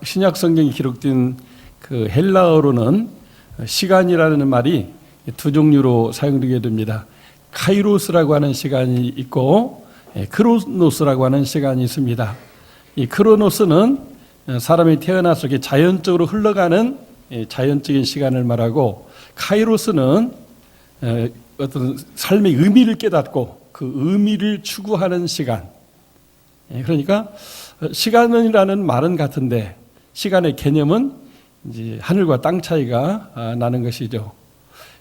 신약 성경이 기록된 그 헬라어로는 시간이라는 말이 두 종류로 사용되게 됩니다. 카이로스라고 하는 시간이 있고 크로노스라고 하는 시간이 있습니다. 이 크로노스는 사람이 태어나서 이렇게 자연적으로 흘러가는 자연적인 시간을 말하고, 카이로스는 어떤 삶의 의미를 깨닫고 그 의미를 추구하는 시간. 그러니까 시간이라는 말은 같은데 시간의 개념은 이제 하늘과 땅 차이가 나는 것이죠.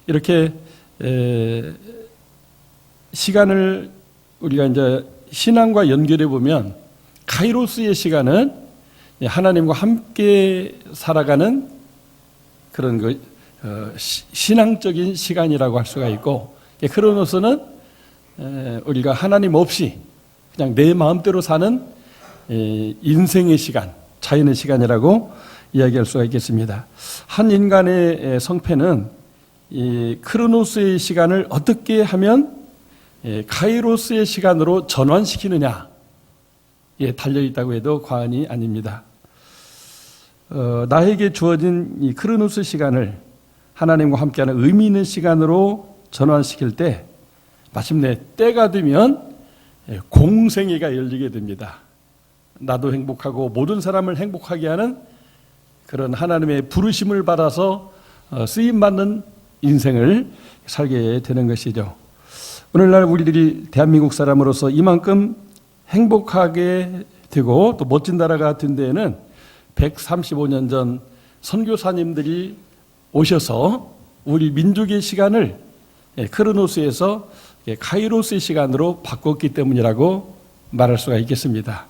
이렇게 시간을 우리가 이제 신앙과 연결해 보면 카이로스의 시간은 하나님과 함께 살아가는 그런 신앙적인 시간이라고 할 수가 있고, 크로노스는 우리가 하나님 없이 그냥 내 마음대로 사는 인생의 시간, 자연의 시간이라고 이야기할 수가 있겠습니다. 한 인간의 성패는 이 크로노스의 시간을 어떻게 하면 카이로스의 시간으로 전환시키느냐에 달려있다고 해도 과언이 아닙니다. 나에게 주어진 이 크로노스 시간을 하나님과 함께하는 의미 있는 시간으로 전환시킬 때 마침내 때가 되면 공생애가 열리게 됩니다. 나도 행복하고 모든 사람을 행복하게 하는 그런 하나님의 부르심을 받아서 쓰임받는 인생을 살게 되는 것이죠. 오늘날 우리들이 대한민국 사람으로서 이만큼 행복하게 되고 또 멋진 나라가 된 데에는 135년 전 선교사님들이 오셔서 우리 민족의 시간을 크로노스에서 카이로스의 시간으로 바꿨기 때문이라고 말할 수가 있겠습니다.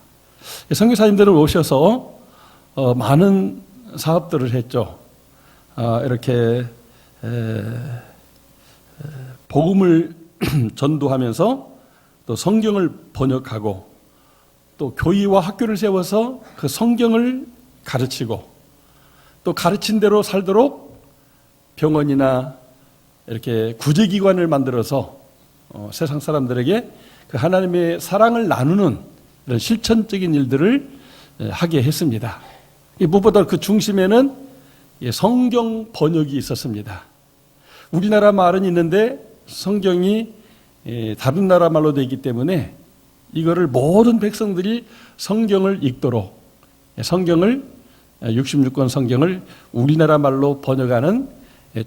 선교사님들은 오셔서 많은 사업들을 했죠. 이렇게 복음을 전도하면서 또 성경을 번역하고 또 교회와 학교를 세워서 그 성경을 가르치고 또 가르친 대로 살도록 병원이나 이렇게 구제기관을 만들어서 세상 사람들에게 그 하나님의 사랑을 나누는 이런 실천적인 일들을 하게 했습니다. 무엇보다 그 중심에는 성경 번역이 있었습니다. 우리나라 말은 있는데 성경이 다른 나라 말로 되기 때문에 이거를 모든 백성들이 성경을 읽도록 성경을 66권 성경을 우리나라 말로 번역하는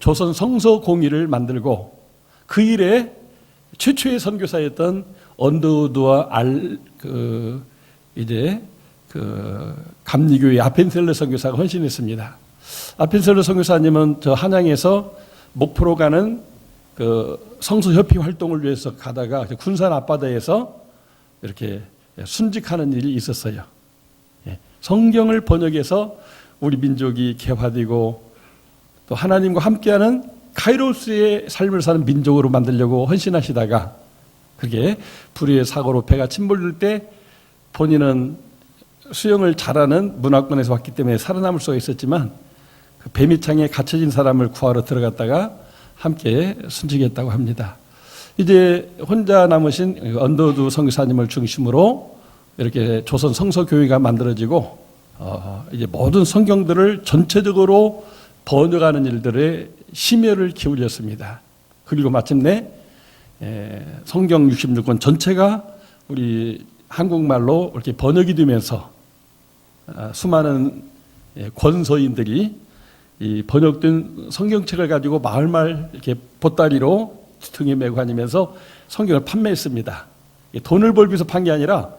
조선 성서 공의를 만들고, 그 일에 최초의 선교사였던 언더우드와 감리교회 아펜셀러 선교사가 헌신했습니다. 아펜셀러 선교사님은 저 한양에서 목포로 가는 그 성서협회 활동을 위해서 가다가 군산 앞바다에서 이렇게 순직하는 일이 있었어요. 성경을 번역해서 우리 민족이 개화되고 또 하나님과 함께하는 카이로스의 삶을 사는 민족으로 만들려고 헌신하시다가 그게 불의의 사고로 배가 침몰될 때 본인은 수영을 잘하는 문화권에서 왔기 때문에 살아남을 수가 있었지만 그 배미창에 갇혀진 사람을 구하러 들어갔다가 함께 순직했다고 합니다. 이제 혼자 남으신 언더우드 선교사님을 중심으로 이렇게 조선 성서교회가 만들어지고 이제 모든 성경들을 전체적으로 번역하는 일들에 심혈을 기울였습니다. 그리고 마침내 성경 66권 전체가 우리 한국말로 이렇게 번역이 되면서 수많은 권서인들이 이 번역된 성경책을 가지고 마을마을 이렇게 보따리로 등에 메고 다니면서 성경을 판매했습니다. 돈을 벌기 위해서 판 게 아니라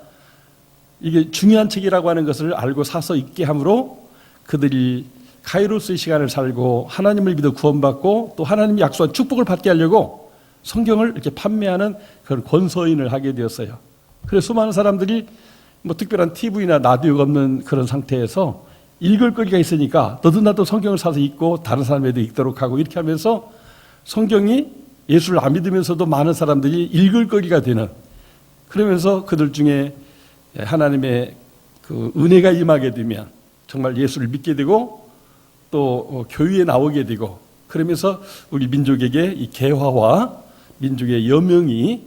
이게 중요한 책이라고 하는 것을 알고 사서 읽게 함으로 그들이 카이로스의 시간을 살고 하나님을 믿어 구원받고 또 하나님이 약속한 축복을 받게 하려고 성경을 이렇게 판매하는 그런 권서인을 하게 되었어요. 그래서 수많은 사람들이 뭐 특별한 TV나 라디오가 없는 그런 상태에서 읽을 거리가 있으니까 너도 나도 성경을 사서 읽고 다른 사람에도 읽도록 하고 이렇게 하면서 성경이 예수를 안 믿으면서도 많은 사람들이 읽을 거리가 되는, 그러면서 그들 중에 하나님의 그 은혜가 임하게 되면 정말 예수를 믿게 되고 또 교회에 나오게 되고, 그러면서 우리 민족에게 이 개화와 민족의 여명이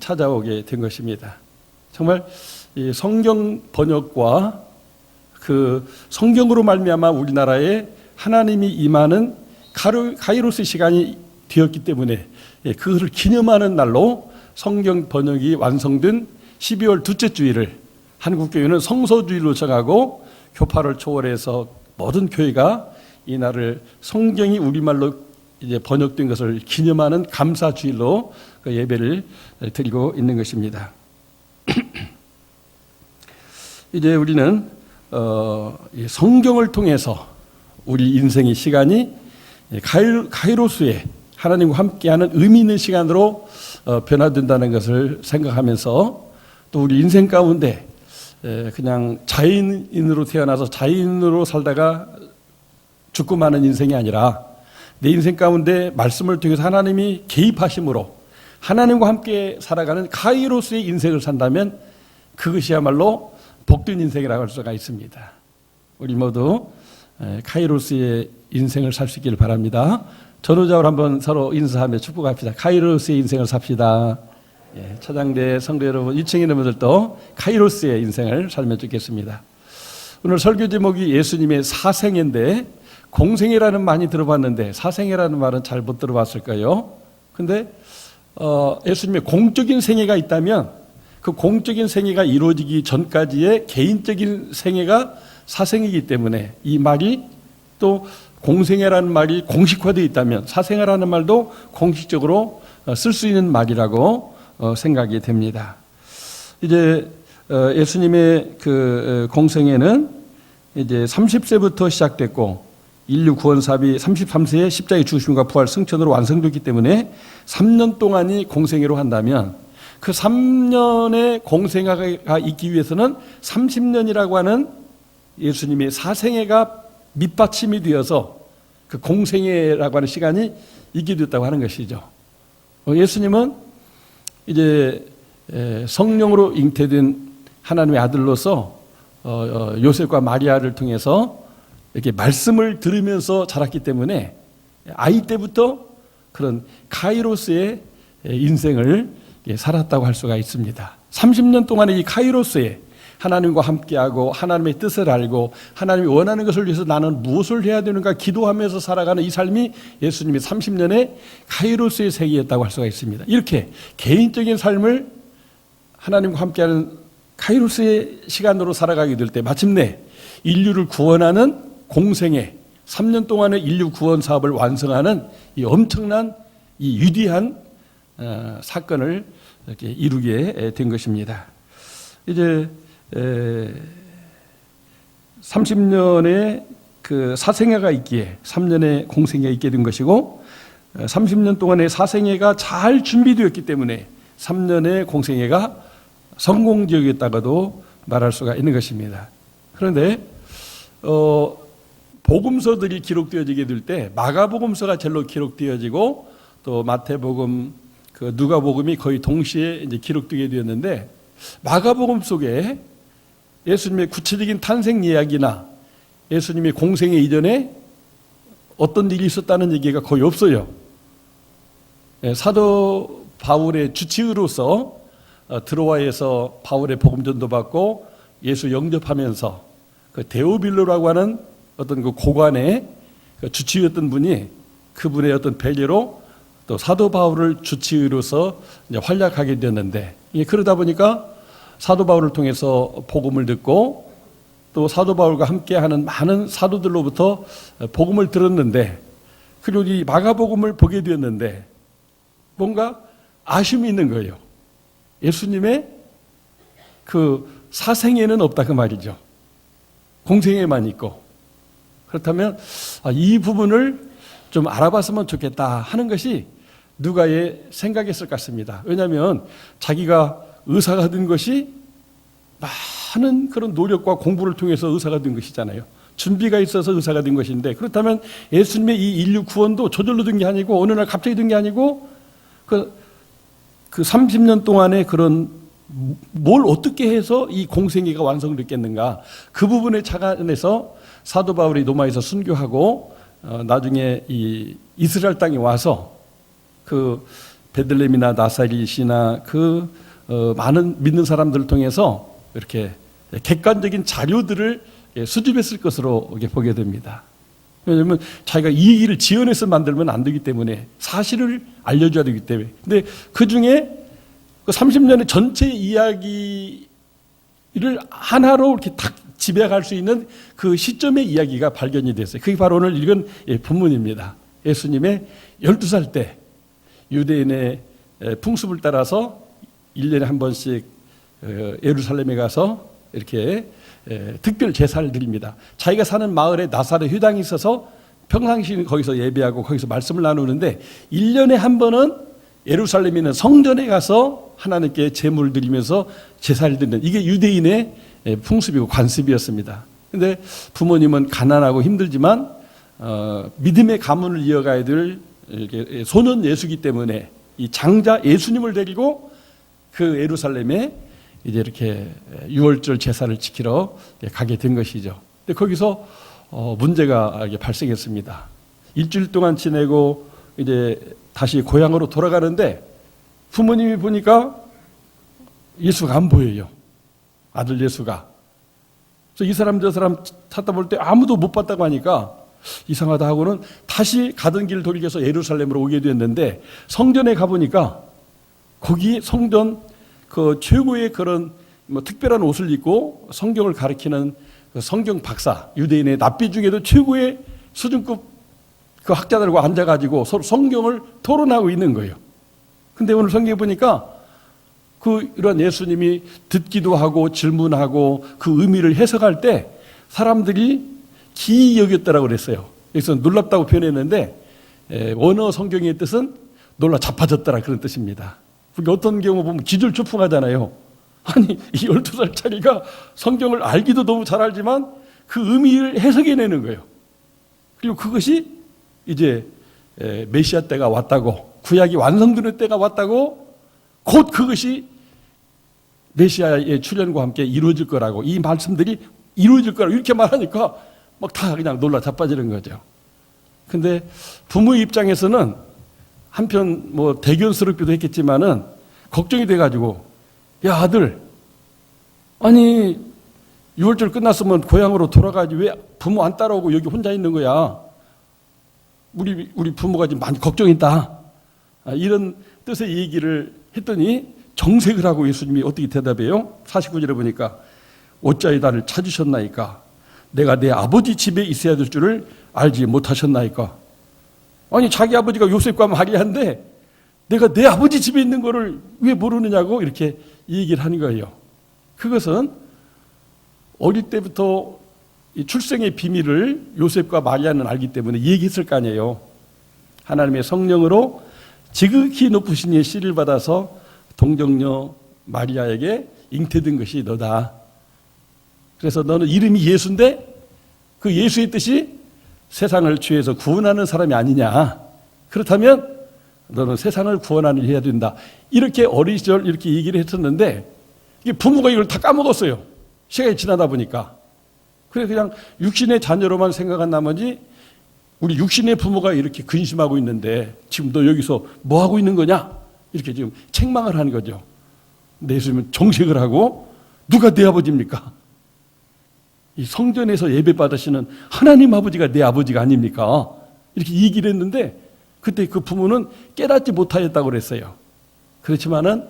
찾아오게 된 것입니다. 정말 이 성경 번역과 그 성경으로 말미암아 우리나라에 하나님이 임하는 카이로스 시간이 되었기 때문에 그것을 기념하는 날로 성경 번역이 완성된 12월 둘째 주일을 한국교회는 성서주일로 정하고 교파를 초월해서 모든 교회가 이 날을 성경이 우리말로 이제 번역된 것을 기념하는 감사주일로 그 예배를 드리고 있는 것입니다. 이제 우리는 성경을 통해서 우리 인생의 시간이 카이로스의 하나님과 함께하는 의미 있는 시간으로 변화된다는 것을 생각하면서 또 우리 인생 가운데 그냥 자연인으로 태어나서 자연인으로 살다가 죽고 마는 인생이 아니라 내 인생 가운데 말씀을 통해서 하나님이 개입하심으로 하나님과 함께 살아가는 카이로스의 인생을 산다면 그것이야말로 복된 인생이라고 할 수가 있습니다. 우리 모두 카이로스의 인생을 살 수 있기를 바랍니다. 전우자로 한번 서로 인사하며 축복합시다. 카이로스의 인생을 삽시다. 차장대 성도 여러분, 2층 여러분들도 카이로스의 인생을 살면 좋겠습니다. 오늘 설교 제목이 예수님의 사생애인데 공생애라는 많이 들어봤는데 사생애라는 말은 잘 못 들어봤을까요? 근데 예수님의 공적인 생애가 있다면 그 공적인 생애가 이루어지기 전까지의 개인적인 생애가 사생이기 때문에 이 말이 또 공생애라는 말이 공식화되어 있다면 사생애라는 말도 공식적으로 쓸 수 있는 말이라고 생각이 됩니다. 이제 예수님의 그 공생애는 이제 30세부터 시작됐고 인류 구원 사업이 33세에 십자가의 죽으심과 부활 승천으로 완성됐기 때문에 3년 동안이 공생애로 한다면 그 3년의 공생애가 있기 위해서는 30년이라고 하는 예수님의 사생애가 밑받침이 되어서 그 공생애라고 하는 시간이 있게 됐다고 하는 것이죠. 예수님은 이제 성령으로 잉태된 하나님의 아들로서 요셉과 마리아를 통해서 이렇게 말씀을 들으면서 자랐기 때문에 아이 때부터 그런 카이로스의 인생을 살았다고 할 수가 있습니다. 30년 동안의 이 카이로스에 하나님과 함께하고 하나님의 뜻을 알고 하나님이 원하는 것을 위해서 나는 무엇을 해야 되는가 기도하면서 살아가는 이 삶이 예수님의 30년의 카이로스의 세계였다고 할 수가 있습니다. 이렇게 개인적인 삶을 하나님과 함께하는 카이로스의 시간으로 살아가게 될 때 마침내 인류를 구원하는 공생애 3년 동안의 인류 구원 사업을 완성하는 이 엄청난 이 위대한 사건을 이렇게 이루게 된 것입니다. 이제 30년의 그 사생애가 있기에 3년의 공생애가 있게 된 것이고 30년 동안의 사생애가 잘 준비되었기 때문에 3년의 공생애가 성공적이었다고도 말할 수가 있는 것입니다. 그런데 복음서들이 기록되어지게 될 때 마가복음서가 제일로 기록되어지고 또 마태복음, 그 누가복음이 거의 동시에 이제 기록되게 되었는데 마가복음 속에 예수님의 구체적인 탄생 이야기나 예수님의 공생애 이전에 어떤 일이 있었다는 얘기가 거의 없어요. 사도 바울의 주치의로서 드로아에서 바울의 복음전도 받고 예수 영접하면서 그 데오빌로라고 하는 어떤 그 고관의 그 주치의였던 분이 그분의 어떤 배려로 또 사도 바울을 주치의로서 이제 활약하게 되었는데 그러다 보니까 사도 바울을 통해서 복음을 듣고 또 사도 바울과 함께하는 많은 사도들로부터 복음을 들었는데 그리고 이 마가복음을 보게 되었는데 뭔가 아쉬움이 있는 거예요. 예수님의 그 사생애는 없다 그 말이죠. 공생애만 있고 그렇다면 이 부분을 좀 알아봤으면 좋겠다 하는 것이 누가의 생각이었을 것 같습니다. 왜냐하면 자기가 의사가 된 것이 많은 그런 노력과 공부를 통해서 의사가 된 것이잖아요. 준비가 있어서 의사가 된 것인데 그렇다면 예수님의 이 인류 구원도 저절로 된 게 아니고 어느 날 갑자기 된 게 아니고 그 30년 동안의 그런 뭘 어떻게 해서 이 공생애가 완성됐겠는가 그 부분에 착안해서 사도 바울이 로마에서 순교하고 나중에 이 이스라엘 땅에 와서 그 베들레헴이나 나사렛이나 그 많은 믿는 사람들을 통해서 이렇게 객관적인 자료들을 수집했을 것으로 보게 됩니다. 왜냐하면 자기가 이 얘기를 지어내서 만들면 안 되기 때문에 사실을 알려줘야 되기 때문에. 근데 그 중에 그 30년의 전체 이야기를 하나로 이렇게 딱 지배할 수 있는 그 시점의 이야기가 발견이 됐어요. 그게 바로 오늘 읽은 본문입니다. 예수님의 12살 때 유대인의 풍습을 따라서 1년에 한 번씩 예루살렘에 가서 이렇게 특별 제사를 드립니다. 자기가 사는 마을에 나사렛 회당이 있어서 평상시 거기서 예배하고 거기서 말씀을 나누는데 1년에 한 번은 예루살렘에 있는 성전에 가서 하나님께 제물을 드리면서 제사를 드리는, 이게 유대인의 풍습이고 관습이었습니다. 그런데 부모님은 가난하고 힘들지만 믿음의 가문을 이어가야 될 소년 예수기 때문에 이 장자 예수님을 데리고 그 예루살렘에 이제 이렇게 유월절 제사를 지키러 가게 된 것이죠. 근데 거기서 문제가 발생했습니다. 일주일 동안 지내고 이제 다시 고향으로 돌아가는데 부모님이 보니까 예수가 안 보여요. 아들 예수가. 그래서 이 사람 저 사람 찾다 볼 때 아무도 못 봤다고 하니까 이상하다 하고는 다시 가던 길 돌이켜서 예루살렘으로 오게 됐는데 성전에 가보니까 거기 성전 그 최고의 그런 뭐 특별한 옷을 입고 성경을 가르치는 그 성경 박사, 유대인의 납비 중에도 최고의 수준급 그 학자들과 앉아가지고 서로 성경을 토론하고 있는 거예요. 근데 오늘 성경에 보니까 이런 예수님이 듣기도 하고 질문하고 그 의미를 해석할 때 사람들이 기이 여겼다라고 그랬어요. 그래서 놀랍다고 표현했는데 원어 성경의 뜻은 놀라 자빠졌다라 그런 뜻입니다. 어떤 경우 보면 기절초풍하잖아요. 아니, 이 12살 차리가 성경을 알기도 너무 잘 알지만 그 의미를 해석해내는 거예요. 그리고 그것이 이제 메시아 때가 왔다고, 구약이 완성되는 때가 왔다고, 곧 그것이 메시아의 출현과 함께 이루어질 거라고, 이 말씀들이 이루어질 거라고 이렇게 말하니까 막 다 그냥 놀라 자빠지는 거죠. 근데 부모의 입장에서는 한편 뭐 대견스럽기도 했겠지만은 걱정이 돼가지고, 야 아들, 아니 6월절 끝났으면 고향으로 돌아가지 왜 부모 안 따라오고 여기 혼자 있는 거야? 우리 부모가 지금 많이 걱정했다. 이런 뜻의 얘기를 했더니 정색을 하고 예수님이 어떻게 대답해요? 49절에 보니까 어찌하여 나를 찾으셨나이까? 내가 내 아버지 집에 있어야 될 줄을 알지 못하셨나이까? 아니 자기 아버지가 요셉과 마리아인데 내가 내 아버지 집에 있는 거를 왜 모르느냐고 이렇게 얘기를 하는 거예요. 그것은 어릴 때부터 이 출생의 비밀을 요셉과 마리아는 알기 때문에 얘기했을 거 아니에요. 하나님의 성령으로 지극히 높으신 이의 씨를 받아서 동정녀 마리아에게 잉태된 것이 너다. 그래서 너는 이름이 예수인데 그 예수의 뜻이 세상을 죄에서 구원하는 사람이 아니냐. 그렇다면 너는 세상을 구원하는 일을 해야 된다. 이렇게 어린 시절 이렇게 얘기를 했었는데 이게 부모가 이걸 다 까먹었어요. 시간이 지나다 보니까. 그래서 그냥 육신의 자녀로만 생각한 나머지 우리 육신의 부모가 이렇게 근심하고 있는데 지금 너 여기서 뭐 하고 있는 거냐? 이렇게 지금 책망을 하는 거죠. 근데 예수님은 정색을 하고 누가 내 아버지입니까? 이 성전에서 예배 받으시는 하나님 아버지가 내 아버지가 아닙니까? 이렇게 얘기를 했는데 그때 그 부모는 깨닫지 못하였다고 그랬어요. 그렇지만은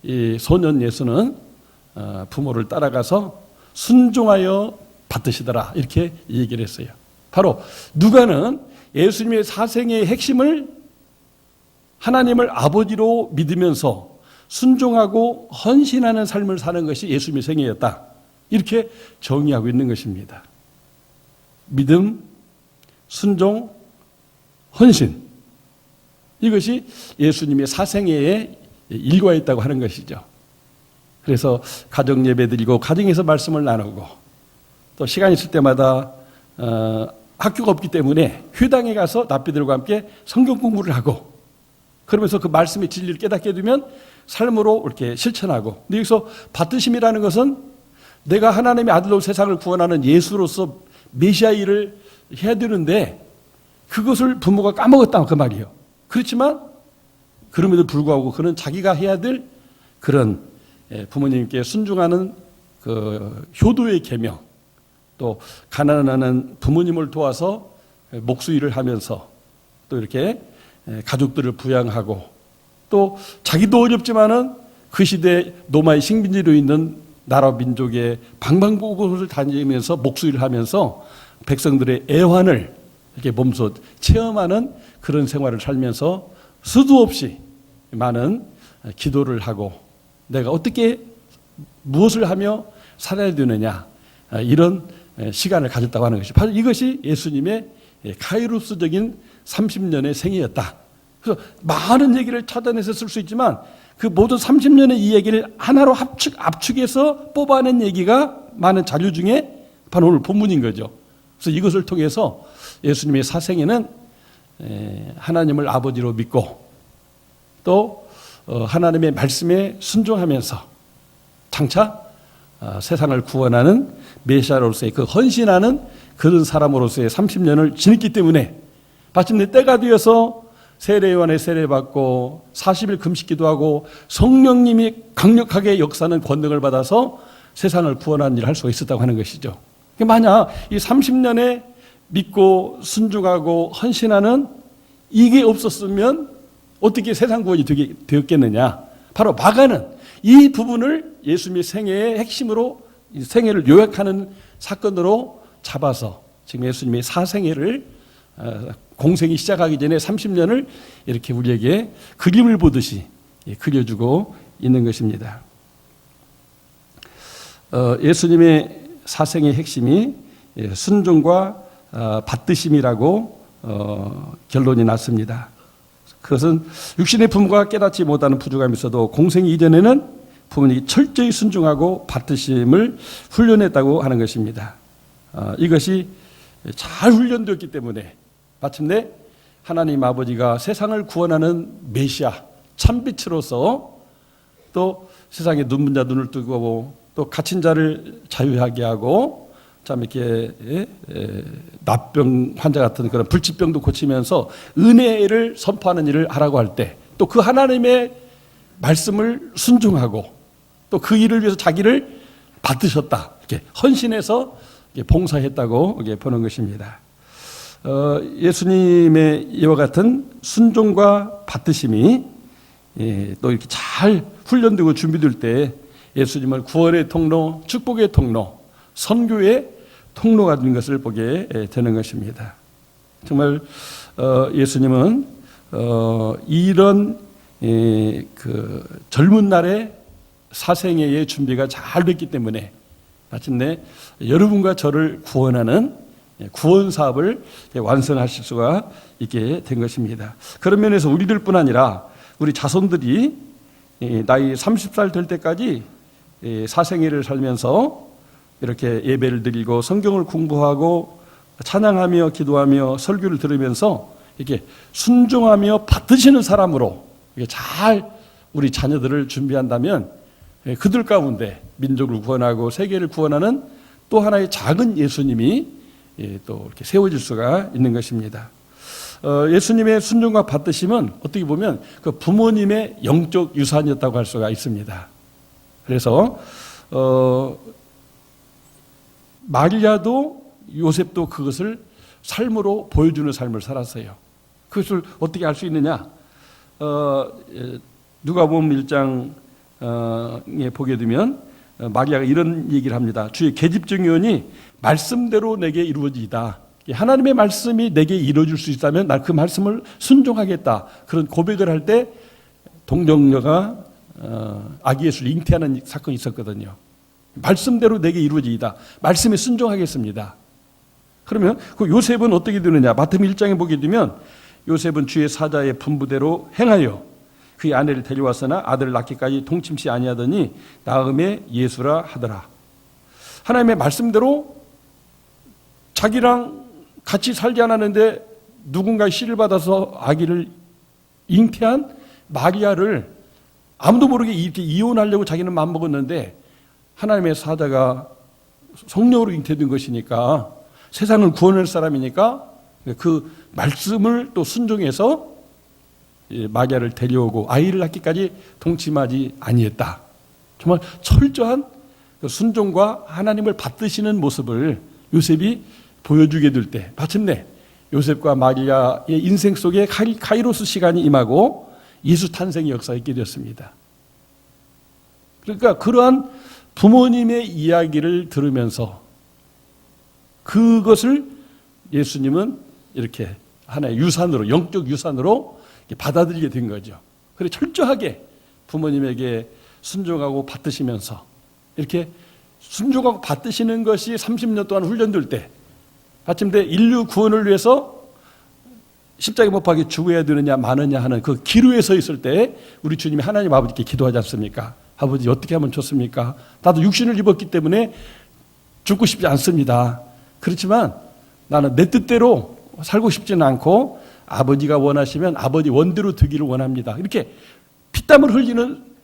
이 소년 예수는 부모를 따라가서 순종하여 받으시더라 이렇게 얘기를 했어요. 바로 누가는 예수님의 사생의 핵심을 하나님을 아버지로 믿으면서 순종하고 헌신하는 삶을 사는 것이 예수님의 생애였다. 이렇게 정의하고 있는 것입니다. 믿음, 순종, 헌신. 이것이 예수님의 사생애의 일과였다고 하는 것이죠. 그래서 가정 예배 드리고 가정에서 말씀을 나누고 또 시간 있을 때마다 학교가 없기 때문에 회당에 가서 납비들과 함께 성경 공부를 하고 그러면서 그 말씀의 진리를 깨닫게 되면 삶으로 이렇게 실천하고. 근데 여기서 받으심이라는 것은 내가 하나님의 아들로 세상을 구원하는 예수로서 메시아 일을 해야 되는데 그것을 부모가 까먹었다 그 말이에요. 그렇지만 그럼에도 불구하고 그는 자기가 해야 될 그런 부모님께 순종하는 그 효도의 계명, 또 가난한 부모님을 도와서 목수일을 하면서 또 이렇게 가족들을 부양하고 또 자기도 어렵지만은 그 시대 노마의 식민지로 있는 나라 민족의 방방곡곡을 다니면서 목수일을 하면서 백성들의 애환을 이렇게 몸소 체험하는 그런 생활을 살면서 수도 없이 많은 기도를 하고 내가 어떻게 무엇을 하며 살아야 되느냐 이런 시간을 가졌다고 하는 것이 바로 이것이 예수님의 카이로스적인 30년의 생애였다. 그래서 많은 얘기를 찾아내서 쓸 수 있지만 그 모든 30년의 이 얘기를 하나로 압축해서 뽑아낸 얘기가 많은 자료 중에 바로 오늘 본문인 거죠. 그래서 이것을 통해서 예수님의 사생애는 하나님을 아버지로 믿고 또 하나님의 말씀에 순종하면서 장차 세상을 구원하는 메시아로서의 그 헌신하는 그런 사람으로서의 30년을 지냈기 때문에 마침내 때가 되어서 세례요한의 세례받고 40일 금식 기도하고 성령님이 강력하게 역사하는 권능을 받아서 세상을 구원하는 일을 할 수가 있었다고 하는 것이죠. 만약 이 30년에 믿고 순종하고 헌신하는 이게 없었으면 어떻게 세상 구원이 되었겠느냐. 바로 마가는 이 부분을 예수님의 생애의 핵심으로 생애를 요약하는 사건으로 잡아서 지금 예수님의 사생애를 공생이 시작하기 전에 30년을 이렇게 우리에게 그림을 보듯이 그려주고 있는 것입니다. 예수님의 사생의 핵심이 순종과 받드심이라고 결론이 났습니다. 그것은 육신의 부모가 깨닫지 못하는 부족함이 있어도 공생 이전에는 부모님이 철저히 순종하고 받드심을 훈련했다고 하는 것입니다. 이것이 잘 훈련되었기 때문에 마침내 하나님 아버지가 세상을 구원하는 메시아 참빛으로서 또 세상에 눈먼 자 눈을 뜨고 또 갇힌 자를 자유하게 하고 참 이렇게 납병 환자 같은 그런 불치병도 고치면서 은혜를 선포하는 일을 하라고 할 때 또 그 하나님의 말씀을 순종하고 또 그 일을 위해서 자기를 받으셨다 이렇게 헌신해서 봉사했다고 보는 것입니다. 예수님의 이와 같은 순종과 받으심이 또 이렇게 잘 훈련되고 준비될 때 예수님을 구원의 통로, 축복의 통로, 선교의 통로가 된 것을 보게 되는 것입니다. 정말 예수님은 이런 그 젊은 날의 사생애의 준비가 잘 됐기 때문에 마침내 여러분과 저를 구원하는 구원 사업을 완성하실 수가 있게 된 것입니다. 그런 면에서 우리들뿐 아니라 우리 자손들이 나이 30살 될 때까지 사생애를 살면서 이렇게 예배를 드리고 성경을 공부하고 찬양하며 기도하며 설교를 들으면서 이렇게 순종하며 받드시는 사람으로 잘 우리 자녀들을 준비한다면 그들 가운데 민족을 구원하고 세계를 구원하는 또 하나의 작은 예수님이 또 이렇게 세워질 수가 있는 것입니다. 예수님의 순종과 받드심은 어떻게 보면 그 부모님의 영적 유산이었다고 할 수가 있습니다. 그래서 마리아도 요셉도 그것을 삶으로 보여주는 삶을 살았어요. 그것을 어떻게 알 수 있느냐? 누가복음 1장에 보게 되면 마리아가 이런 얘기를 합니다. 주의 계집종이오니 말씀대로 내게 이루어지이다. 하나님의 말씀이 내게 이루어질 수 있다면 난 그 말씀을 순종하겠다. 그런 고백을 할 때 동정녀가 아기 예수를 잉태하는 사건이 있었거든요. 말씀대로 내게 이루어지이다. 말씀에 순종하겠습니다. 그러면 그 요셉은 어떻게 되느냐? 마태복음 1장에 보게 되면 요셉은 주의 사자의 분부대로 행하여 그의 아내를 데려왔으나 아들을 낳기까지 동침치 아니하더니 나음에 예수라 하더라. 하나님의 말씀대로 자기랑 같이 살지 않았는데 누군가의 씨를 받아서 아기를 잉태한 마리아를 아무도 모르게 이렇게 이혼하려고 자기는 마음먹었는데 하나님의 사자가 성령으로 잉태된 것이니까 세상을 구원할 사람이니까 그 말씀을 또 순종해서 마리아를 데려오고 아이를 낳기까지 동침하지 아니했다. 정말 철저한 그 순종과 하나님을 받드시는 모습을 요셉이 보여주게 될 때 마침내 요셉과 마리아의 인생 속에 카이로스 시간이 임하고 예수 탄생의 역사가 있게 되었습니다. 그러니까 그러한 부모님의 이야기를 들으면서 그것을 예수님은 이렇게 하나의 유산으로, 영적 유산으로 받아들이게 된 거죠. 그래서 철저하게 부모님에게 순종하고 받드시면서 이렇게 순종하고 받드시는 것이 30년 동안 훈련될 때 마침내 인류 구원을 위해서 십자가에 못 박혀 죽어야 되느냐 마느냐 하는 그 기로에 서 있을 때 우리 주님이 하나님 아버지께 기도하지 않습니까? 아버지 어떻게 하면 좋습니까? 나도 육신을 입었기 때문에 죽고 싶지 않습니다. 그렇지만 나는 내 뜻대로 살고 싶지는 않고 아버지가 원하시면 아버지 원대로 되기를 원합니다. 이렇게 피땀을 흘리는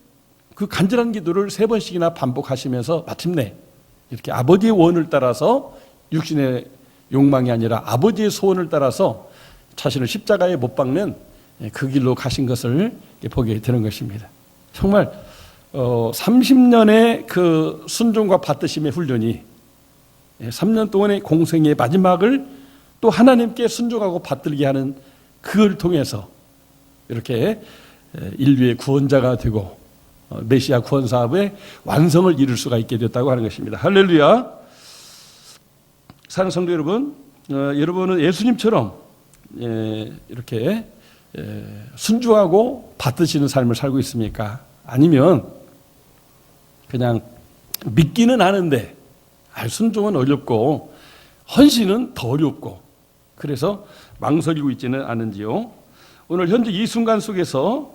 그 간절한 기도를 3번씩이나 반복하시면서 마침내 이렇게 아버지의 원을 따라서 육신의 욕망이 아니라 아버지의 소원을 따라서 자신을 십자가에 못 박는 그 길로 가신 것을 보게 되는 것입니다. 정말 30년의 그 순종과 받드심의 훈련이 3년 동안의 공생의 마지막을 또 하나님께 순종하고 받들게 하는 그걸 통해서 이렇게 인류의 구원자가 되고 메시아 구원 사업의 완성을 이룰 수가 있게 됐다고 하는 것입니다. 할렐루야. 사랑하는 성도 여러분, 여러분은 예수님처럼 이렇게 순종하고 받드시는 삶을 살고 있습니까? 아니면 그냥 믿기는 아는데 순종은 어렵고 헌신은 더 어렵고 그래서 망설이고 있지는 않은지요? 오늘 현재 이 순간 속에서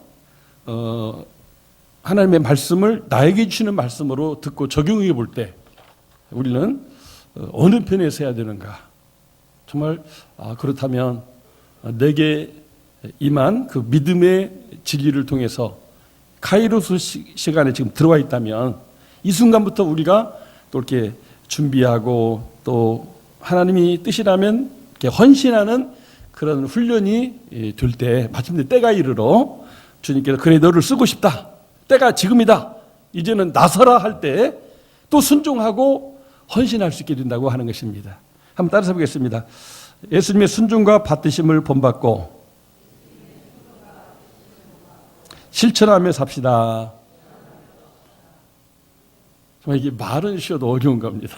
하나님의 말씀을 나에게 주시는 말씀으로 듣고 적용해 볼 때 우리는 어느 편에 서야 되는가? 정말 그렇다면 내게 임한 그 믿음의 진리를 통해서 카이로스 시간에 지금 들어와 있다면 이 순간부터 우리가 또 이렇게 준비하고 또 하나님이 뜻이라면 이렇게 헌신하는 그런 훈련이 될 때 마침내 때가 이르러 주님께서 그래 너를 쓰고 싶다. 때가 지금이다. 이제는 나서라 할 때 또 순종하고 헌신할 수 있게 된다고 하는 것입니다. 한번 따라서 보겠습니다. 예수님의 순종과 받드심을 본받고 실천하며 삽시다. 정말 이게 말은 쉬어도 어려운 겁니다.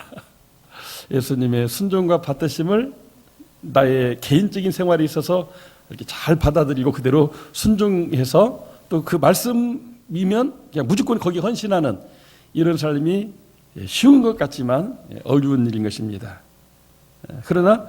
예수님의 순종과 받드심을 나의 개인적인 생활에 있어서 이렇게 잘 받아들이고 그대로 순종해서 또 그 말씀이면 그냥 무조건 거기 헌신하는 이런 삶이 쉬운 것 같지만 어려운 일인 것입니다. 그러나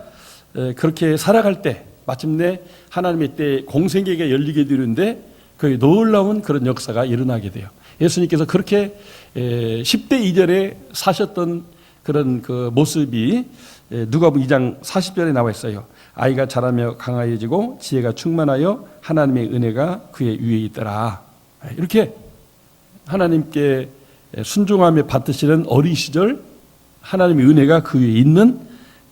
그렇게 살아갈 때 마침내 하나님의 때 공생애가 열리게 되는데 그 놀라운 그런 역사가 일어나게 돼요. 예수님께서 그렇게 10대 이전에 사셨던 그런 그 모습이 누가복음 2장 40절에 나와 있어요. 아이가 자라며 강하여지고 지혜가 충만하여 하나님의 은혜가 그의 위에 있더라. 이렇게 하나님께 순종하며 받으시는 어린 시절 하나님의 은혜가 그 위에 있는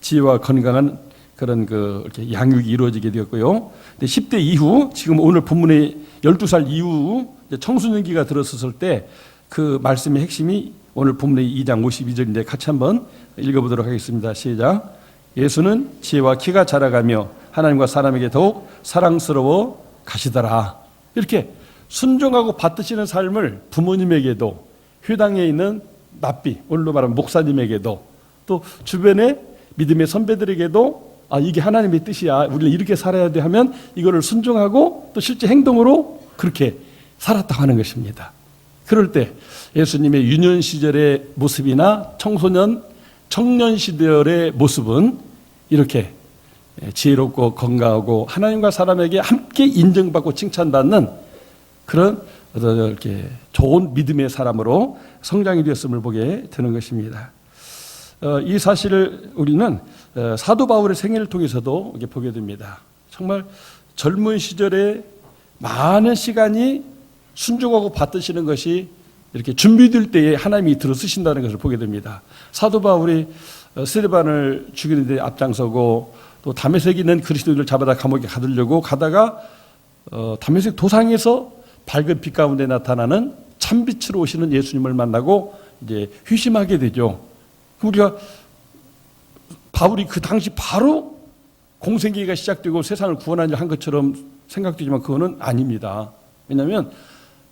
지혜와 건강한 그런 그 이렇게 양육이 이루어지게 되었고요. 근데 10대 이후 지금 오늘 본문의 12살 이후 청소년기가 들었을 때 그 말씀의 핵심이 오늘 본문의 2장 52절인데 같이 한번 읽어보도록 하겠습니다. 시작. 예수는 지혜와 키가 자라가며 하나님과 사람에게 더욱 사랑스러워 가시더라. 이렇게 순종하고 받드시는 삶을 부모님에게도 회당에 있는 납비, 오늘로 말하면 목사님에게도 또 주변의 믿음의 선배들에게도 이게 하나님의 뜻이야. 우리는 이렇게 살아야 돼 하면 이거를 순종하고 또 실제 행동으로 그렇게 살았다고 하는 것입니다. 그럴 때 예수님의 유년 시절의 모습이나 청년 시절의 모습은 이렇게 지혜롭고 건강하고 하나님과 사람에게 함께 인정받고 칭찬받는 그런 이렇게 좋은 믿음의 사람으로 성장이 되었음을 보게 되는 것입니다. 이 사실을 우리는 사도 바울의 생애를 통해서도 보게 됩니다. 정말 젊은 시절에 많은 시간이 순종하고 받드시는 것이 이렇게 준비될 때에 하나님이 들어 쓰신다는 것을 보게 됩니다. 사도 바울이 스데반을 죽이는 데 앞장서고 또 다메섹에 있는 그리스도인을 잡아다 감옥에 가두려고 가다가 다메섹 도상에서 밝은 빛 가운데 나타나는 참빛으로 오시는 예수님을 만나고 이제 회심하게 되죠. 우리가 바울이 그 당시 바로 공생애가 시작되고 세상을 구원하려 한 것처럼 생각되지만 그거는 아닙니다. 왜냐하면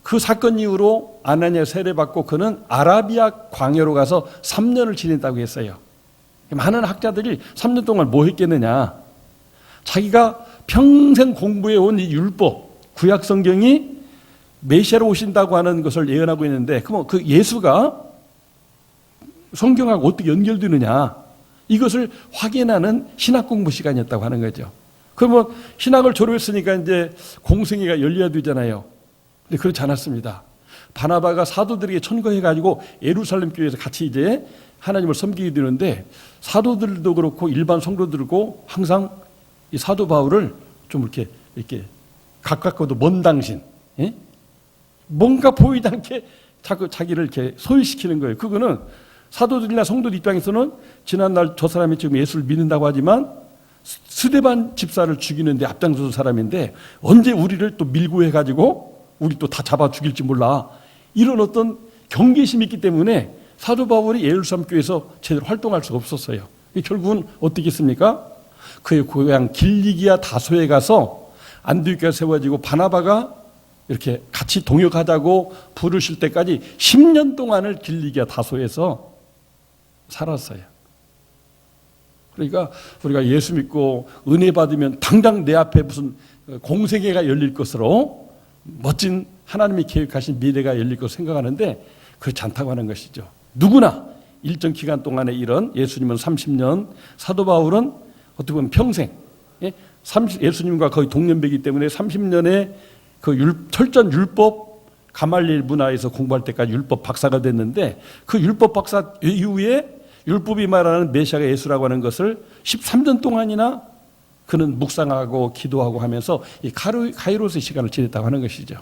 그 사건 이후로 아나니아 세례받고 그는 아라비아 광야로 가서 3년을 지냈다고 했어요. 많은 학자들이 3년 동안 뭐 했겠느냐. 자기가 평생 공부해온 이 율법, 구약 성경이 메시아로 오신다고 하는 것을 예언하고 있는데 그럼 그 예수가 성경하고 어떻게 연결되느냐. 이것을 확인하는 신학 공부 시간이었다고 하는 거죠. 그러면 신학을 졸업했으니까 이제 공생애가 열려야 되잖아요. 근데 그렇지 않았습니다. 바나바가 사도들에게 천거해가지고 예루살렘 교회에서 같이 이제 하나님을 섬기게 되는데 사도들도 그렇고 일반 성도들고 항상 이 사도 바울을 좀 이렇게 가깝고도 먼 당신, 예? 뭔가 보이지 않게 자꾸 자기를 이렇게 소외시키는 거예요. 그거는 사도들이나 성도들 입장에서는 지난날 저 사람이 지금 예수를 믿는다고 하지만 스데반 집사를 죽이는데 앞장서는 사람인데 언제 우리를 또 밀고 해가지고 우리 또 다 잡아 죽일지 몰라. 이런 어떤 경계심이 있기 때문에 사도 바울이 예루살렘 교회에서 제대로 활동할 수가 없었어요. 결국은 어떻게 했습니까? 그의 고향 길리기아 다소에 가서 안디옥교가 세워지고 바나바가 이렇게 같이 동역하자고 부르실 때까지 10년 동안을 길리기아 다소에서 살았어요. 그러니까 우리가 예수 믿고 은혜 받으면 당장 내 앞에 무슨 공생애가 열릴 것으로 멋진 하나님이 계획하신 미래가 열릴 것으로 생각하는데 그렇지 않다고 하는 것이죠. 누구나 일정 기간 동안에 이런 예수님은 30년, 사도 바울은 어떻게 보면 평생 예수님과 거의 동년배이기 때문에 30년의 그 철저한 율법 가말리엘 문화에서 공부할 때까지 율법 박사가 됐는데 그 율법 박사 이후에 율법이 말하는 메시아가 예수라고 하는 것을 13년 동안이나 그는 묵상하고 기도하고 하면서 이 가이로스의 시간을 지냈다고 하는 것이죠.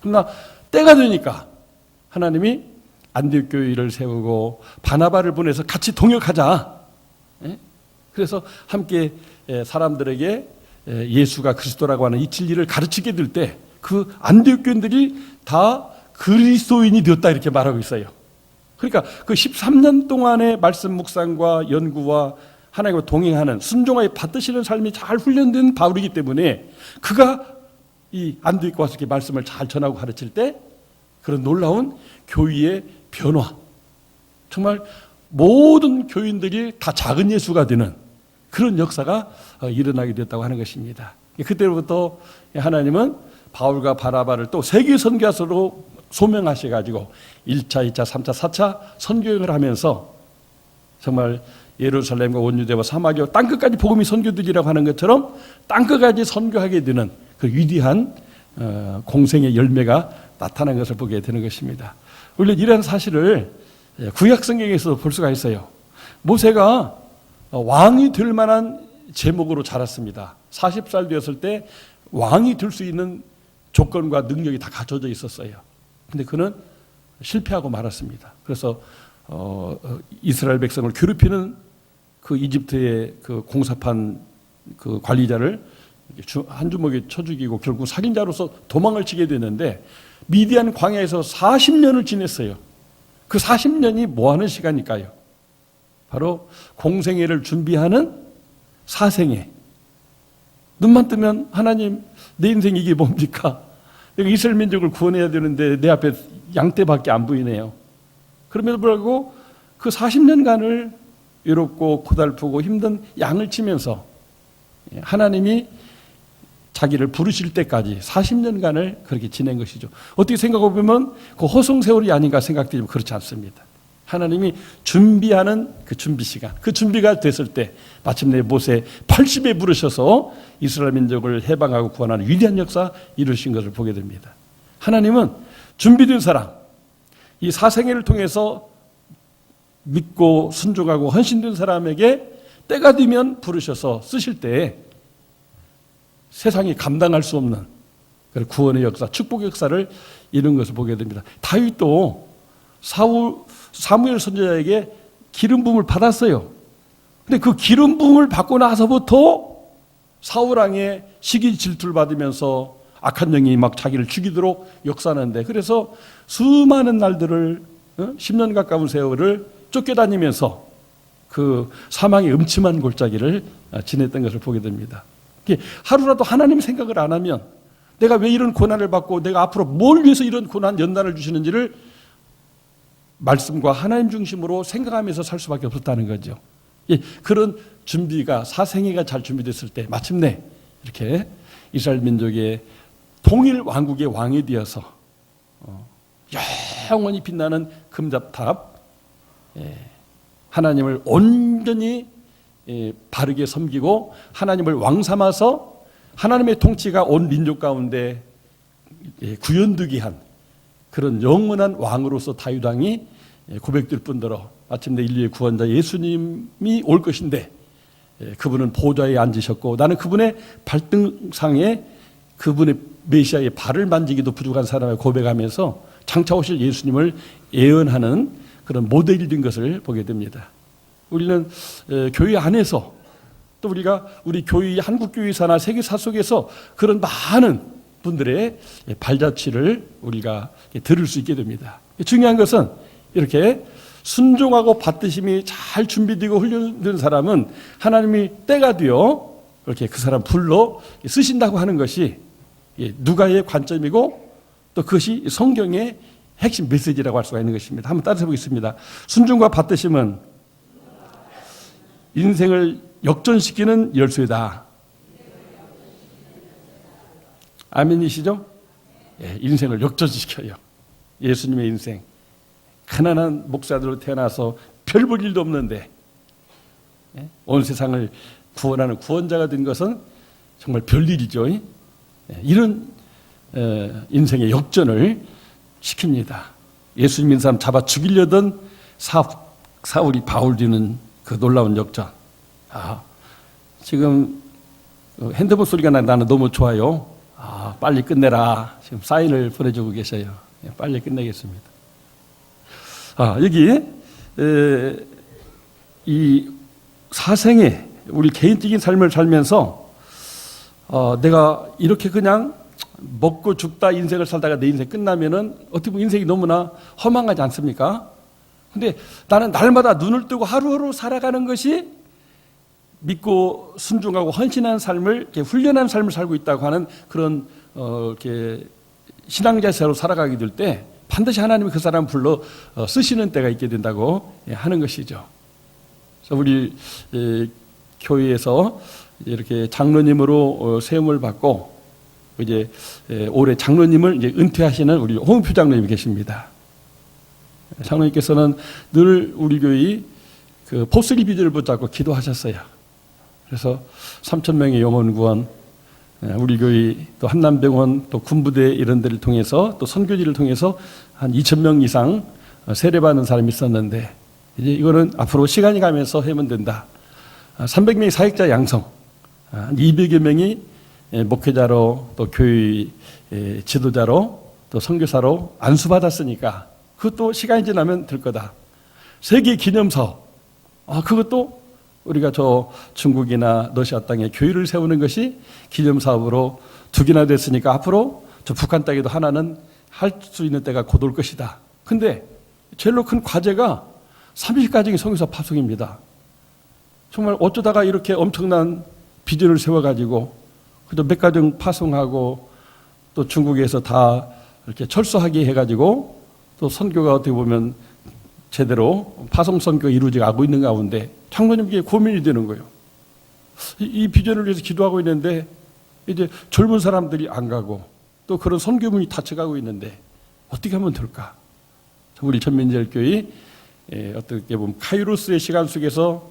그러나 때가 되니까 하나님이 안디옥 교회를 세우고 바나바를 보내서 같이 동역하자. 그래서 함께 사람들에게 예수가 그리스도라고 하는 이 진리를 가르치게 될 때 그 안디옥 교인들이 다 그리스도인이 되었다 이렇게 말하고 있어요. 그러니까 그 13년 동안의 말씀 묵상과 연구와 하나님과 동행하는 순종하여 받으시는 삶이 잘 훈련된 바울이기 때문에 그가 이 안디옥에 와서 이렇게 말씀을 잘 전하고 가르칠 때 그런 놀라운 교회의 변화, 정말 모든 교인들이 다 작은 예수가 되는 그런 역사가 일어나게 됐다고 하는 것입니다. 그때부터 하나님은 바울과 바나바를 또 세계 선교사로 소명하셔가지고 1차, 2차, 3차, 4차 선교행을 하면서 정말 예루살렘과 온유대와 사마리아 땅끝까지 복음이 선교되리라고 하는 것처럼 땅끝까지 선교하게 되는 그 위대한 공생의 열매가 나타난 것을 보게 되는 것입니다. 원래 이런 사실을 구약 성경에서 볼 수가 있어요. 모세가 왕이 될 만한 제목으로 자랐습니다. 40살 되었을 때 왕이 될 수 있는 조건과 능력이 다 갖춰져 있었어요. 근데 그는 실패하고 말았습니다. 그래서 이스라엘 백성을 괴롭히는 그 이집트의 그 공사판 그 관리자를 한 주먹에 쳐 죽이고 결국 살인자로서 도망을 치게 되는데 미디안 광야에서 40년을 지냈어요. 그 40년이 뭐 하는 시간일까요? 바로 공생애를 준비하는 사생애. 눈만 뜨면 하나님 내 인생 이게 뭡니까? 내가 이스라엘 민족을 구원해야 되는데 내 앞에 양떼밖에 안 보이네요. 그럼에도 불구하고 그 40년간을 외롭고 고달프고 힘든 양을 치면서 하나님이 자기를 부르실 때까지 40년간을 그렇게 지낸 것이죠. 어떻게 생각해 보면 그 허송세월이 아닌가 생각되지만 그렇지 않습니다. 하나님이 준비하는 그 준비 시간, 그 준비가 됐을 때 마침내 모세 80에 부르셔서 이스라엘 민족을 해방하고 구원하는 위대한 역사 이루신 것을 보게 됩니다. 하나님은 준비된 사람, 이 사생애를 통해서 믿고 순종하고 헌신된 사람에게 때가 되면 부르셔서 쓰실 때 세상이 감당할 수 없는 구원의 역사, 축복의 역사를 이룬 것을 보게 됩니다. 다윗도 사무엘 선지자에게 기름 부음을 받았어요. 근데 그 기름 부음을 받고 나서부터 사울 왕의 시기 질투를 받으면서 악한 영이 막 자기를 죽이도록 역사하는데 그래서 수많은 날들을 10년 가까운 세월을 쫓겨다니면서 그 사망의 음침한 골짜기를 지냈던 것을 보게 됩니다. 하루라도 하나님의 생각을 안 하면 내가 왜 이런 고난을 받고 내가 앞으로 뭘 위해서 이런 고난 연단을 주시는지를 말씀과 하나님 중심으로 생각하면서 살 수밖에 없었다는 거죠. 그런 준비가 사생애가 잘 준비됐을 때 마침내 이렇게 이스라엘 민족의 통일 왕국의 왕이 되어서 영원히 빛나는 금자탑, 하나님을 온전히 바르게 섬기고 하나님을 왕 삼아서 하나님의 통치가 온 민족 가운데 구현되게 한 그런 영원한 왕으로서 다윗 왕이 고백될 뿐더러 마침내 인류의 구원자 예수님이 올 것인데 그분은 보좌에 앉으셨고 나는 그분의 발등상에 그분의 메시아의 발을 만지기도 부족한 사람을 고백하면서 장차 오실 예수님을 예언하는 그런 모델이 된 것을 보게 됩니다. 우리는 교회 안에서 또 우리가 우리 교회 한국교회사나 세계사 속에서 그런 많은 분들의 발자취를 우리가 들을 수 있게 됩니다. 중요한 것은 이렇게 순종하고 받드심이 잘 준비되고 훈련된 사람은 하나님이 때가 되어 그렇게 그 사람 불러 쓰신다고 하는 것이 누가의 관점이고 또 그것이 성경의 핵심 메시지라고 할 수가 있는 것입니다. 한번 따라해 보겠습니다. 순종과 받드심은 인생을 역전시키는 열쇠다. 아멘이시죠? 인생을 역전시켜요. 예수님의 인생. 가난한 목사들로 태어나서 별 볼 일도 없는데 온 세상을 구원하는 구원자가 된 것은 정말 별일이죠. 이런 인생의 역전을 시킵니다. 예수님 믿는 사람 잡아 죽이려던 사울이 바울 되는 그 놀라운 역전. 지금 핸드폰 소리가 나는 너무 좋아요. 빨리 끝내라. 지금 사인을 보내주고 계셔요. 빨리 끝내겠습니다. 여기 이 사생에 우리 개인적인 삶을 살면서 내가 이렇게 그냥 먹고 죽다 인생을 살다가 내 인생 끝나면은 어떻게 보면 인생이 너무나 허망하지 않습니까? 근데 나는 날마다 눈을 뜨고 하루하루 살아가는 것이 믿고 순종하고 헌신한 삶을 이렇게 훈련한 삶을 살고 있다고 하는 그런 이렇게 신앙자세로 살아가게 될 때 반드시 하나님이 그 사람 불러 쓰시는 때가 있게 된다고 하는 것이죠. 그래서 우리 교회에서 이렇게 장로님으로 세움을 받고 이제 올해 장로님을 이제 은퇴하시는 우리 홍은표 장로님이 계십니다. 장로님께서는 늘 우리 교회 그 포스리 비전을 붙잡고 기도하셨어요. 그래서 3,000명의 영혼 구원, 우리 교회 또 한남병원 또 군부대 이런 데를 통해서 또 선교지를 통해서 한 2,000명 이상 세례받는 사람이 있었는데 이제 이거는 앞으로 시간이 가면서 하면 된다. 300명의 사역자 양성, 200여 명이 목회자로 또 교회 지도자로 또 선교사로 안수받았으니까 그것도 시간이 지나면 될 거다. 세계 기념사업, 그것도 우리가 저 중국이나 러시아 땅에 교회를 세우는 것이 기념사업으로 2개나 됐으니까 앞으로 저 북한 땅에도 하나는 할 수 있는 때가 곧 올 것이다. 근데 제일로 큰 과제가 30가정의 선교사 파송입니다. 정말 어쩌다가 이렇게 엄청난 비전을 세워가지고 그래도 몇 가정 파송하고 또 중국에서 다 이렇게 철수하게 해가지고 또 선교가 어떻게 보면 제대로 파송 선교가 이루어지고 있는 가운데 장로님께 고민이 되는 거예요. 이 비전을 위해서 기도하고 있는데 이제 젊은 사람들이 안 가고 또 그런 선교문이 닫혀가고 있는데 어떻게 하면 될까? 우리 전민절교회 어떻게 보면 카이로스의 시간 속에서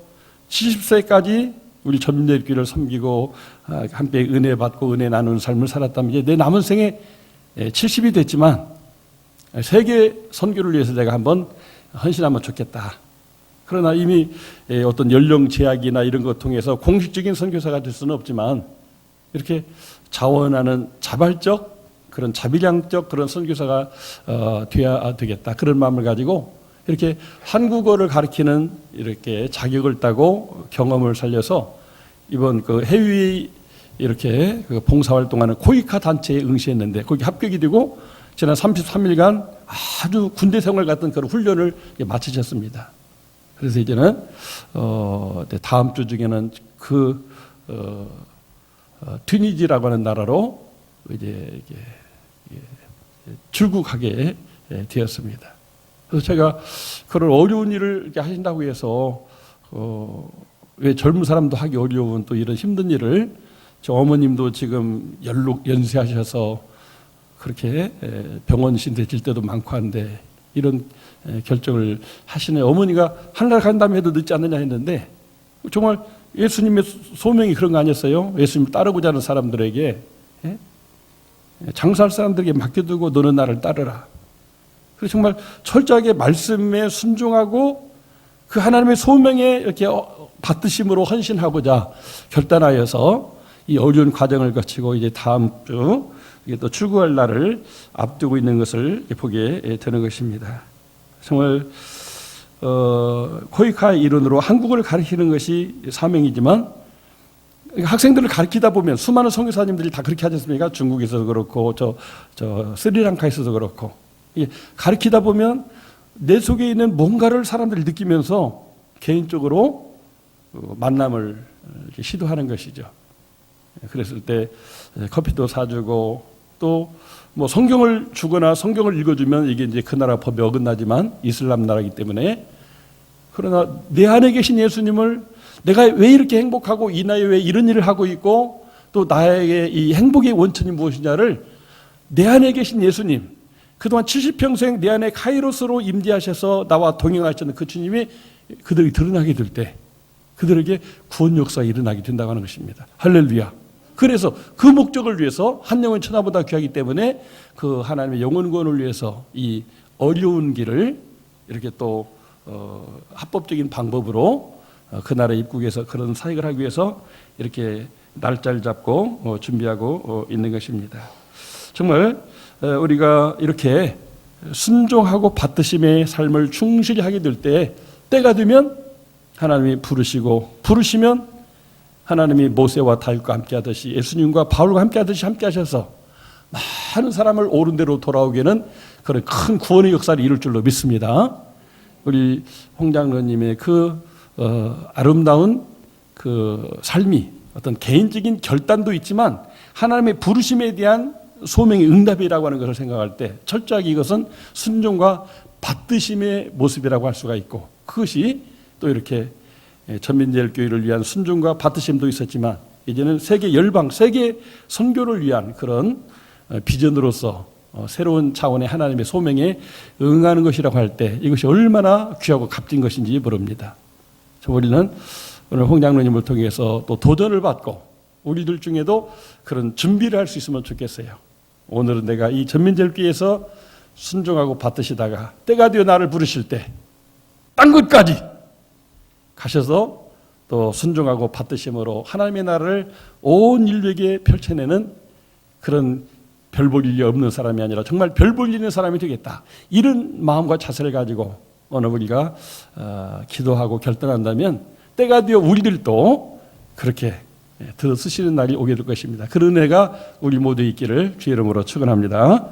70세까지 우리 전민절교회를 섬기고 함께 은혜 받고 은혜 나누는 삶을 살았다면 이제 내 남은 생에 70이 됐지만 세계 선교를 위해서 내가 한번 헌신하면 좋겠다. 그러나 이미 어떤 연령 제약이나 이런 것 통해서 공식적인 선교사가 될 수는 없지만 이렇게 자원하는 자발적 그런 자비량적 그런 선교사가 되어야 되겠다. 그런 마음을 가지고 이렇게 한국어를 가르치는 이렇게 자격을 따고 경험을 살려서 이번 그 해외 이렇게 그 봉사활동하는 코이카 단체에 응시했는데 거기 합격이 되고 지난 33일간 아주 군대 생활 같은 그런 훈련을 마치셨습니다. 그래서 이제는 다음 주 중에는 튀니지라고 하는 나라로 이제 출국하게 되었습니다. 그래서 제가 그런 어려운 일을 이렇게 하신다고 해서 왜 젊은 사람도 하기 어려운 또 이런 힘든 일을, 저 어머님도 지금 연세하셔서 그렇게 병원신 되실 때도 많고 한데 이런 결정을 하시네. 어머니가 하늘나라 간다면 해도 늦지 않느냐 했는데 정말 예수님의 소명이 그런 거 아니었어요? 예수님 따르고자 하는 사람들에게, 장사할 사람들에게 맡겨두고 너는 나를 따르라. 그래서 정말 철저하게 말씀에 순종하고 그 하나님의 소명에 이렇게 받드심으로 헌신하고자 결단하여서 이 어려운 과정을 거치고 이제 다음 주 이게 또 출국할 날을 앞두고 있는 것을 보게 되는 것입니다. 정말 코이카 이론으로 한국을 가르치는 것이 사명이지만 학생들을 가르치다 보면 수많은 선교사님들이 다 그렇게 하지 않습니까? 중국에서도 그렇고 저 스리랑카에서도 그렇고 가르치다 보면 내 속에 있는 뭔가를 사람들이 느끼면서 개인적으로 만남을 시도하는 것이죠. 그랬을 때 커피도 사주고 또 뭐 성경을 주거나 성경을 읽어주면 이게 이제 그 나라 법에 어긋나지만 이슬람 나라이기 때문에, 그러나 내 안에 계신 예수님을 내가 왜 이렇게 행복하고 이 나이에 왜 이런 일을 하고 있고 또 나에게 이 행복의 원천이 무엇이냐를 내 안에 계신 예수님, 그동안 70평생 내 안에 카이로스로 임재하셔서 나와 동행하셨던 그 주님이 그들이 드러나게 될 때 그들에게 구원 역사가 일어나게 된다고 하는 것입니다. 할렐루야. 그래서 그 목적을 위해서 한 영혼 천하보다 귀하기 때문에 그 하나님의 영혼 구원을 위해서 이 어려운 길을 이렇게 또 합법적인 방법으로 그 나라에 입국해서 그런 사역을 하기 위해서 이렇게 날짜를 잡고 준비하고 있는 것입니다. 정말 우리가 이렇게 순종하고 받드심의 삶을 충실히 하게 될 때 때가 되면 하나님이 부르시면 하나님이 모세와 다윗과 함께 하듯이 예수님과 바울과 함께 하듯이 함께 하셔서 많은 사람을 옳은 대로 돌아오게는 그런 큰 구원의 역사를 이룰 줄로 믿습니다. 우리 홍 장로님의 그 아름다운 그 삶이 어떤 개인적인 결단도 있지만 하나님의 부르심에 대한 소명의 응답이라고 하는 것을 생각할 때 철저하게 이것은 순종과 받드심의 모습이라고 할 수가 있고, 그것이 또 이렇게 전민제일교회를 위한 순종과 받드심도 있었지만 이제는 세계 열방, 세계 선교를 위한 그런 비전으로서 새로운 차원의 하나님의 소명에 응하는 것이라고 할 때 이것이 얼마나 귀하고 값진 것인지 모릅니다. 우리는 오늘 홍 장로님을 통해서 또 도전을 받고 우리들 중에도 그런 준비를 할 수 있으면 좋겠어요. 오늘은 내가 이 전민제일교회에서 순종하고 받드시다가 때가 되어 나를 부르실 때 딴 곳까지 가셔서 또 순종하고 받드심으로 하나님의 나라를 온 인류에게 펼쳐내는 그런 별 볼 일이 없는 사람이 아니라 정말 별 볼 일있는 사람이 되겠다, 이런 마음과 자세를 가지고 오늘 우리가 기도하고 결단한다면 때가 되어 우리들도 그렇게 들어쓰시는 날이 오게 될 것입니다. 그런 은혜가 우리 모두 있기를 주의 이름으로 축원합니다.